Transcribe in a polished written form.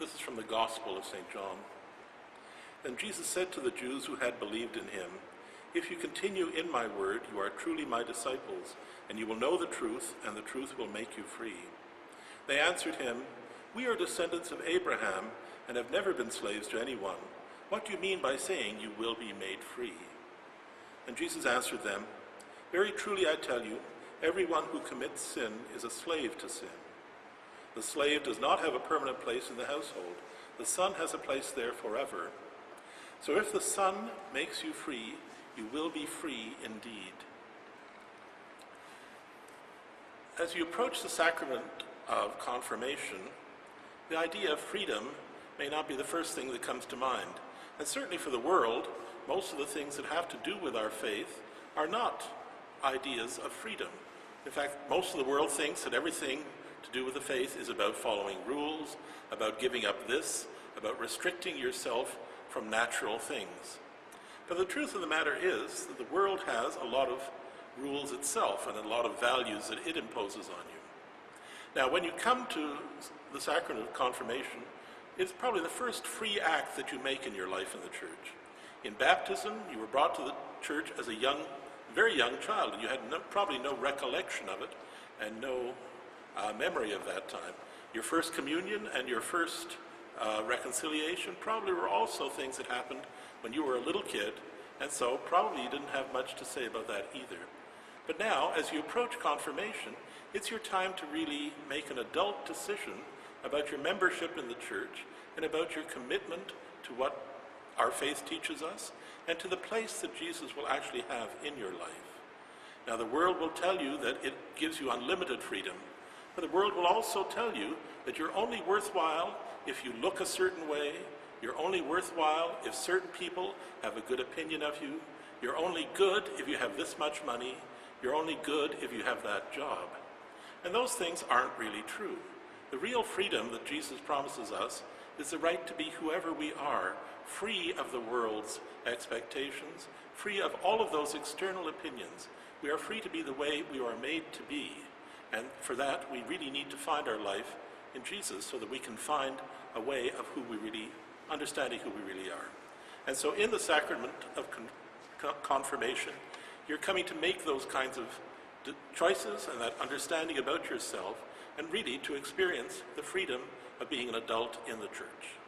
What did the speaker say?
This is from the Gospel of St. John. Then Jesus said to the Jews who had believed in him, "If you continue in my word, you are truly my disciples, and you will know the truth, and the truth will make you free." They answered him, "We are descendants of Abraham and have never been slaves to anyone. What do you mean by saying you will be made free?" And Jesus answered them, "Very truly I tell you, everyone who commits sin is a slave to sin. The slave does not have a permanent place in the household. The Son has a place there forever. So if the Son makes you free, you will be free indeed." As you approach the sacrament of confirmation, the idea of freedom may not be the first thing that comes to mind. And certainly for the world, most of the things that have to do with our faith are not ideas of freedom. In fact, most of the world thinks that everything to do with the faith is about following rules, about giving up this, about restricting yourself from natural things. But the truth of the matter is that the world has a lot of rules itself and a lot of values that it imposes on you. Now, when you come to the sacrament of confirmation, it's probably the first free act that you make in your life in the church. In baptism, you were brought to the church as a very young child, and you had probably no recollection of it and no memory of that time. Your first communion and your first reconciliation probably were also things that happened when you were a little kid, and so probably you didn't have much to say about that either. But now, as you approach confirmation, it's your time to really make an adult decision about your membership in the church and about your commitment to what our faith teaches us and to the place that Jesus will actually have in your life. Now, the world will tell you that it gives you unlimited freedom, but the world will also tell you that you're only worthwhile if you look a certain way, you're only worthwhile if certain people have a good opinion of you, you're only good if you have this much money, you're only good if you have that job. And those things aren't really true. The real freedom that Jesus promises us is the right to be whoever we are, free of the world's expectations, free of all of those external opinions. We are free to be the way we are made to be. And for that, we really need to find our life in Jesus so that we can find a way of understanding who we really are. And so in the sacrament of confirmation, you're coming to make those kinds of choices and that understanding about yourself, and really to experience the freedom of being an adult in the church.